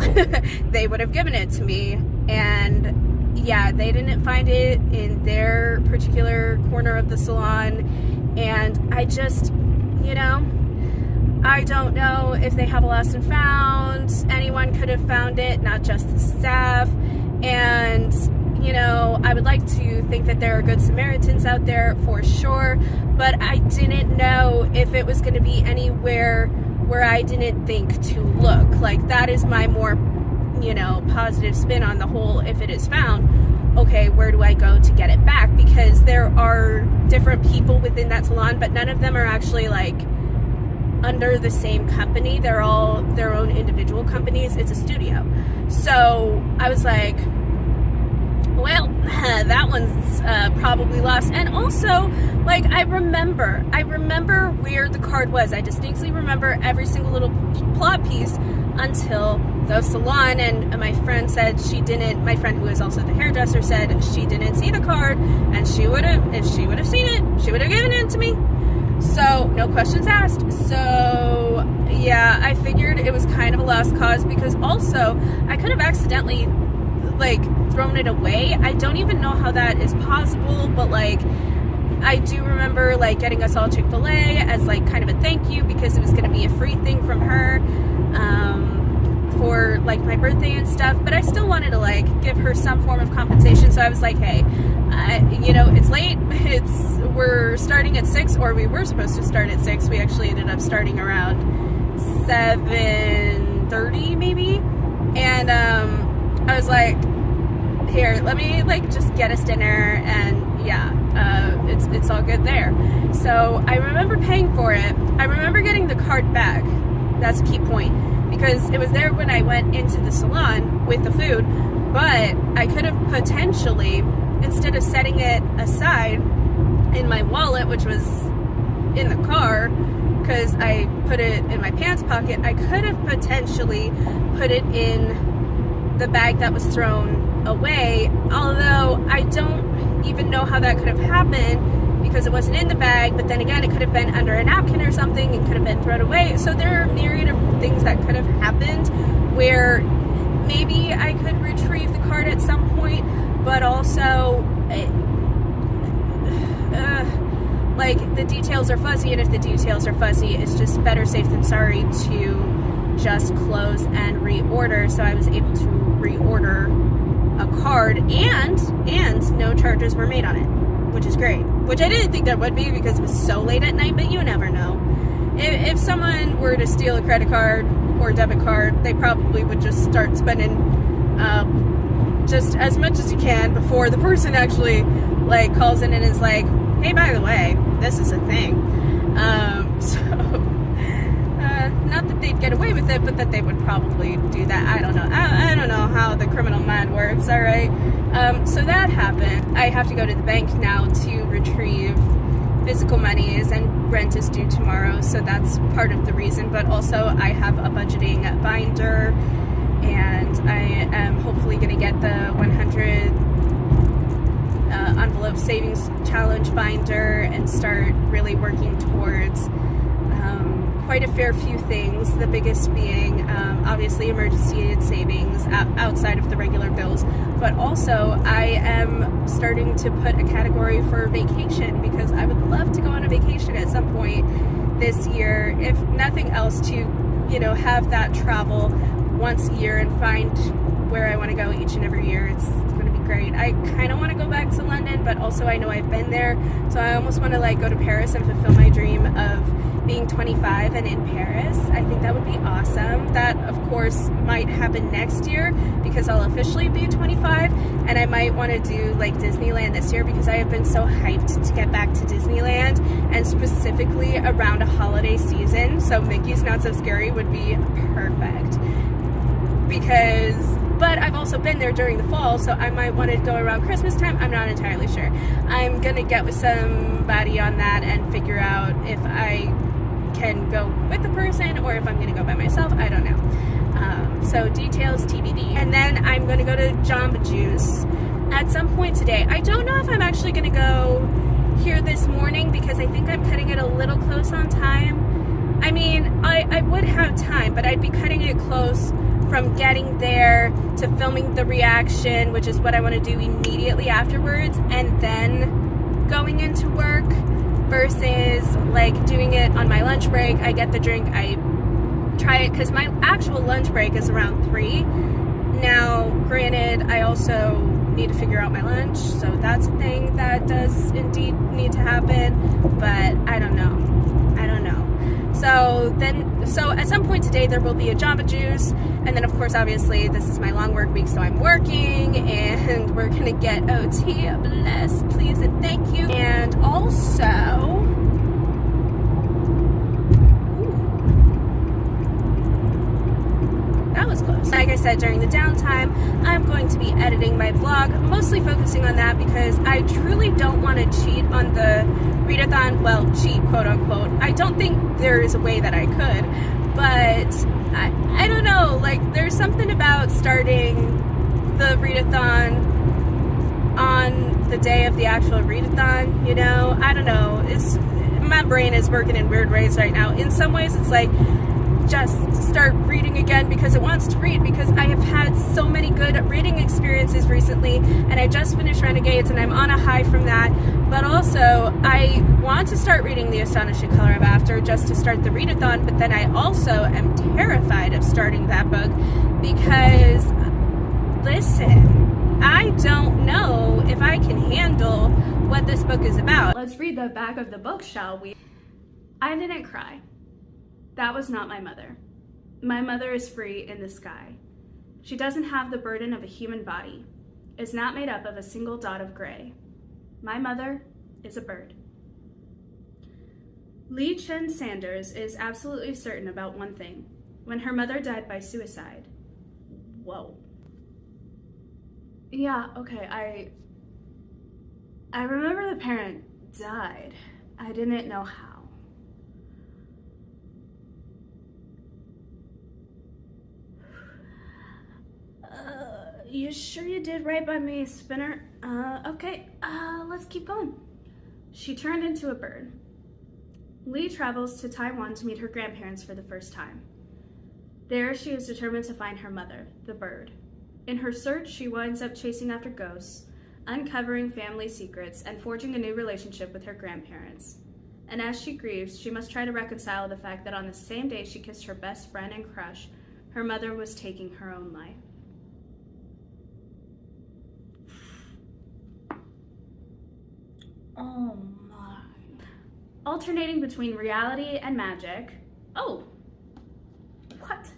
They would have given it to me, and yeah, they didn't find it in their particular corner of the salon, and I just, you know, I don't know if they have a lost and found. Anyone could have found it, not just the staff. And you know, I would like to think that there are good Samaritans out there for sure, but I didn't know if it was going to be anywhere where I didn't think to look. Like, that is my more, you know, positive spin on the whole. If it is found, okay, where do I go to get it back? Because there are different people within that salon, but none of them are actually like under the same company. They're all their own individual companies. It's a studio. So I was like, well, that one's probably lost. And also, like, I remember where the card was. I distinctly remember every single little plot piece until the salon. And my friend said she didn't, my friend who is also the hairdresser said she didn't see the card, and if she would have seen it, she would have given it to me. So, no questions asked. So, yeah, I figured it was kind of a lost cause, because also I could have accidentally like thrown it away. I don't even know how that is possible, but like I do remember like getting us all Chick-fil-A as like kind of a thank you, because it was going to be a free thing from her for like my birthday and stuff, but I still wanted to like give her some form of compensation. So I was like, hey, you know, it's late, we're starting at 6, or we were supposed to start at 6. We actually ended up starting around 7:30 maybe, and I was like, here, let me like just get us dinner, and yeah, it's all good there. So I remember paying for it. I remember getting the card back. That's a key point, because it was there when I went into the salon with the food, but I could have potentially, instead of setting it aside in my wallet, which was in the car, because I put it in my pants pocket, I could have potentially put it in the bag that was thrown away, although I don't even know how that could have happened, because it wasn't in the bag, but then again, it could have been under a napkin or something and could have been thrown away. So there are a myriad of things that could have happened where maybe I could retrieve the card at some point, but also like the details are fuzzy, and if the details are fuzzy, it's just better safe than sorry to just close and reorder. So I was able to reorder a card, and no charges were made on it, which is great, which I didn't think there would be because it was so late at night, but you never know. If someone were to steal a credit card or debit card, they probably would just start spending just as much as you can before the person actually like calls in and is like, hey, by the way, this is a thing. Not that they'd get away with it, but that they would probably do that. I don't know. I don't know how the criminal mind works, all right? So that happened. I have to go to the bank now to retrieve physical monies, and rent is due tomorrow, so that's part of the reason. But also I have a budgeting binder, and I am hopefully going to get the 100 envelope savings challenge binder and start really working towards quite a fair few things, the biggest being obviously emergency aid savings outside of the regular bills, but also I am starting to put a category for vacation because I would love to go on a vacation at some point this year, if nothing else to, you know, have that travel once a year and find where I want to go each and every year. It's going to be great. I kind of want to go back to London, but also I know I've been there, so I almost want to like go to Paris and fulfill my dream of being 25 and in Paris. I think that would be awesome. That of course might happen next year because I'll officially be 25, and I might want to do like Disneyland this year because I have been so hyped to get back to Disneyland, and specifically around a holiday season. So Mickey's Not So Scary would be perfect. But I've also been there during the fall, so I might want to go around Christmas time. I'm not entirely sure. I'm gonna get with somebody on that and figure out if I can go with the person or if I'm gonna go by myself. I don't know. So details TBD. And then I'm gonna go to Jamba Juice at some point today. I don't know if I'm actually gonna go here this morning because I think I'm cutting it a little close on time. I mean, I would have time, but I'd be cutting it close from getting there to filming the reaction, which is what I want to do immediately afterwards, and then going into work, versus like doing it on my lunch break. I get the drink, I try it, because my actual lunch break is around 3. Now, granted, I also need to figure out my lunch, so that's a thing that does indeed need to happen, but I don't know. So at some point today there will be a Jamba Juice, and then of course obviously this is my long work week, so I'm working and we're gonna get OT, bless, please and thank you. And also, that was close. Like I said, during the downtime, I'm going to be editing my vlog, mostly focusing on that because I truly don't want to cheat on the readathon. Well, cheat, quote unquote. I don't think there is a way that I could, but I don't know, like there's something about starting the readathon on the day of the actual readathon, you know? I don't know. My brain is working in weird ways right now. In some ways it's like, just start reading again because it wants to read, because I have had so many good reading experiences recently, and I just finished Renegades and I'm on a high from that. But also I want to start reading The Astonishing Color of After just to start the readathon, but then I also am terrified of starting that book because, listen, I don't know if I can handle what this book is about. Let's read the back of the book, shall we? I didn't cry. That was not my mother. My mother is free in the sky. She doesn't have the burden of a human body, is not made up of a single dot of gray. My mother is a bird. Lee Chen Sanders is absolutely certain about one thing. When her mother died by suicide. Whoa. Yeah, okay, I remember the parent died. I didn't know how. You sure you did right by me, Spinner? Okay, let's keep going. She turned into a bird. Lee travels to Taiwan to meet her grandparents for the first time. There, she is determined to find her mother, the bird. In her search, she winds up chasing after ghosts, uncovering family secrets, and forging a new relationship with her grandparents. And as she grieves, she must try to reconcile the fact that on the same day she kissed her best friend and crush, her mother was taking her own life. Oh my. Alternating between reality and magic. Oh, what?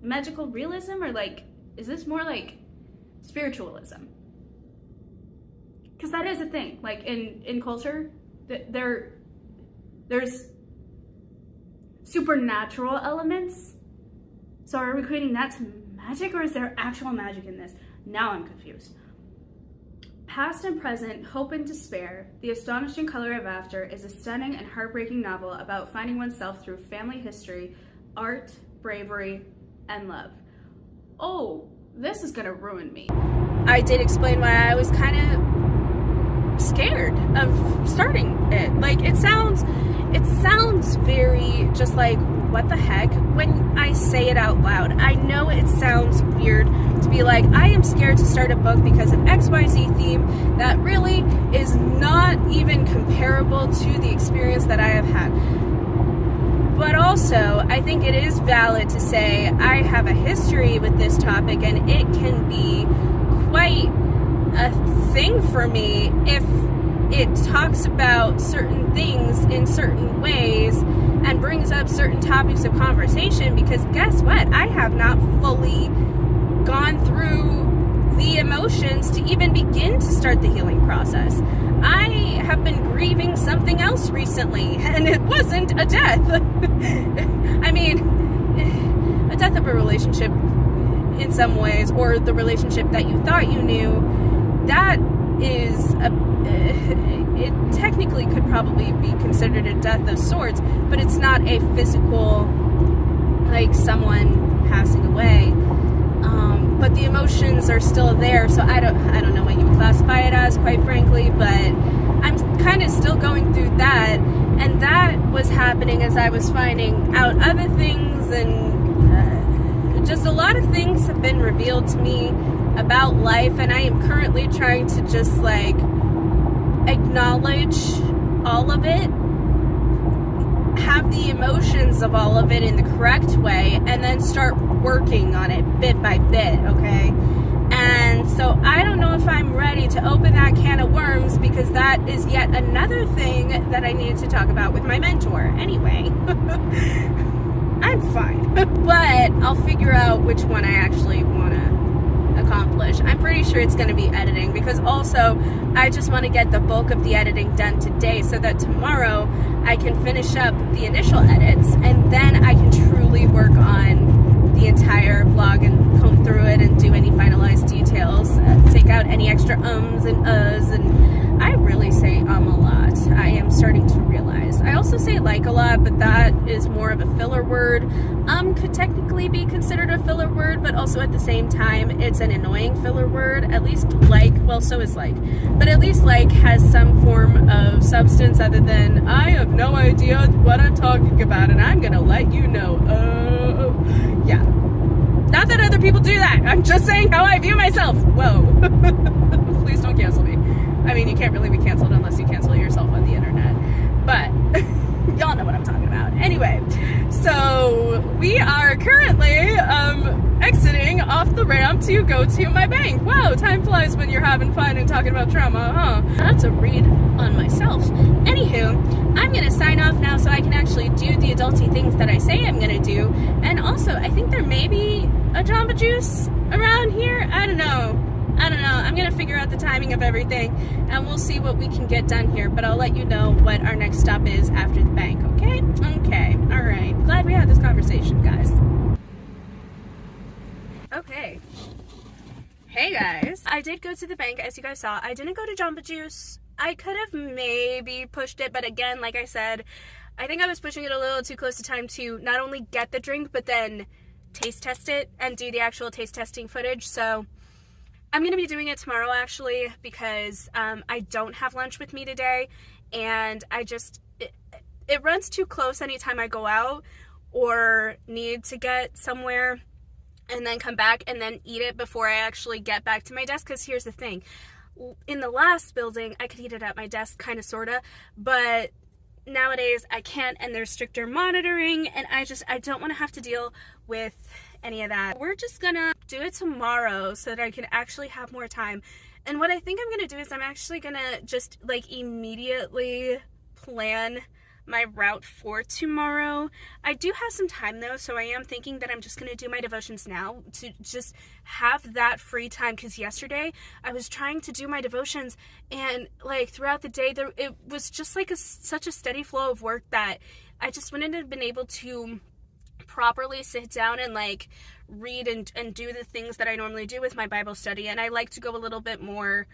Magical realism, or like, is this more like spiritualism? Because that is a thing, like in culture, there's supernatural elements. So are we equating that to magic, or is there actual magic in this? Now I'm confused. Past and present, hope and despair, The Astonishing Color of After is a stunning and heartbreaking novel about finding oneself through family history, art, bravery, and love. Oh, this is gonna ruin me. I did explain why I was kind of scared of starting it. Like, it sounds very just like, what the heck, when I say it out loud. I know it sounds weird to be like, I am scared to start a book because of XYZ theme that really is not even comparable to the experience that I have had. But also, I think it is valid to say I have a history with this topic, and it can be quite a thing for me if it talks about certain things in certain ways and brings up certain topics of conversation, because guess what? I have not fully gone through the emotions to even begin to start the healing process. I have been grieving something else recently, and it wasn't a death. I mean, a death of a relationship in some ways, or the relationship that you thought you knew, that is it technically could probably be considered a death of sorts, but it's not a physical, like someone passing away. But the emotions are still there, so I don't know what you would classify it as, quite frankly, but I'm kind of still going through that, and that was happening as I was finding out other things, and just a lot of things have been revealed to me about life, and I am currently trying to just like acknowledge all of it, have the emotions of all of it in the correct way, and then start working on it bit by bit, okay? And so I don't know if I'm ready to open that can of worms, because that is yet another thing that I need to talk about with my mentor. Anyway, I'm fine. But I'll figure out which one I actually want to accomplish. I'm pretty sure it's going to be editing, because also I just want to get the bulk of the editing done today so that tomorrow I can finish up the initial edits, and then I can truly work on the entire vlog and comb through it and do any finalized details, take out any extra ums and uhs, and I really say a lot. I am starting to realize. I also say like a lot, but that is more of a filler word. Could technically be considered a filler word, but also at the same time it's an annoying filler word. At least like, well, so is like, but at least like has some form of substance other than I have no idea what I'm talking about and I'm gonna let you know. Yeah. Not that other people do that. I'm just saying how I view myself. Whoa. Please don't cancel me. I mean, you can't really be canceled unless you cancel yourself on the internet. But y'all know what I'm talking about. Anyway, so we are currently exiting off the ramp to go to my bank. Wow, time flies when you're having fun and talking about trauma, huh? That's a read on myself. Anywho, I'm going to sign off now so I can actually do the adulty things that I say I'm going to do. And also, I think there may be a Jamba Juice around here. I don't know. I'm going to figure out the timing of everything, and we'll see what we can get done here. But I'll let you know what our next stop is after the bank, okay? Okay. All right. Glad we had this conversation, guys. Okay. Hey, guys. I did go to the bank, as you guys saw. I didn't go to Jamba Juice. I could have maybe pushed it, but again, like I said, I think I was pushing it a little too close to time to not only get the drink, but then taste test it and do the actual taste testing footage. So I'm going to be doing it tomorrow, actually, because I don't have lunch with me today, and it runs too close anytime I go out or need to get somewhere and then come back and then eat it before I actually get back to my desk, because here's the thing. In the last building, I could eat it at my desk, kind of, sort of, but nowadays I can't, and there's stricter monitoring, and I don't want to have to deal with any of that. We're just gonna do it tomorrow so that I can actually have more time. And what I think I'm gonna do is I'm actually gonna just like immediately plan my route for tomorrow. I do have some time though, so I am thinking that I'm just gonna do my devotions now to just have that free time, because yesterday I was trying to do my devotions and like throughout the day it was just like such a steady flow of work that I just wouldn't have been able to properly sit down and like read and do the things that I normally do with my Bible study. And I like to go a little bit more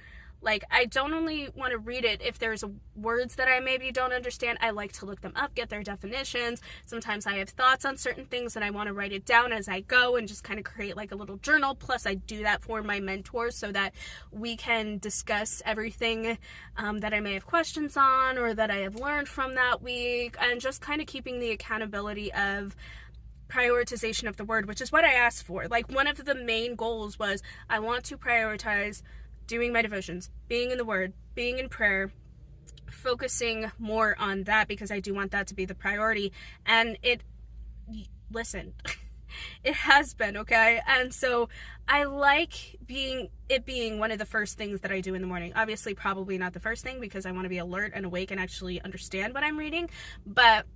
Like, I don't only want to read it if there's words that I maybe don't understand. I like to look them up, get their definitions. Sometimes I have thoughts on certain things and I want to write it down as I go and just kind of create like a little journal. Plus, I do that for my mentors so that we can discuss everything that I may have questions on or that I have learned from that week, and just kind of keeping the accountability of prioritization of the word, which is what I asked for. Like, one of the main goals was I want to prioritize doing my devotions, being in the word, being in prayer, focusing more on that, because I do want that to be the priority. And listen, it has been, okay? And so I like being one of the first things that I do in the morning. Obviously, probably not the first thing, because I want to be alert and awake and actually understand what I'm reading, but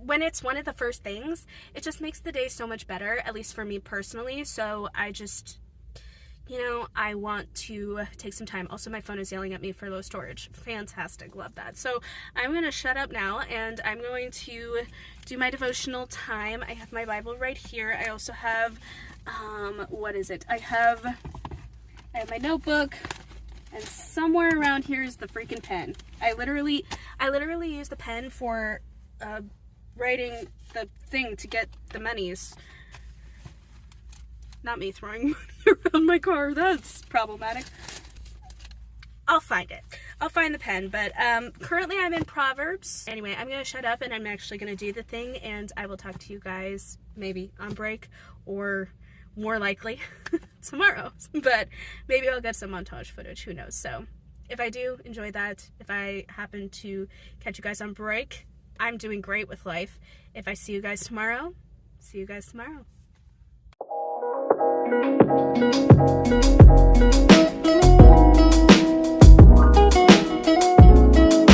when it's one of the first things, it just makes the day so much better, at least for me personally. So I just, I want to take some time. Also, my phone is yelling at me for low storage. Fantastic. Love that. So I'm going to shut up now, and I'm going to do my devotional time. I have my Bible right here. I also have, what is it? I have my notebook, and somewhere around here is the freaking pen. I literally use the pen for writing the thing to get the monies. Not me throwing money around my car. That's problematic. I'll find it. I'll find the pen. But currently I'm in Proverbs. Anyway, I'm going to shut up and I'm actually going to do the thing. And I will talk to you guys maybe on break, or more likely tomorrow. But maybe I'll get some montage footage. Who knows? So if I do, enjoy that. If I happen to catch you guys on break, I'm doing great with life. If I see you guys tomorrow, see you guys tomorrow. Thank you.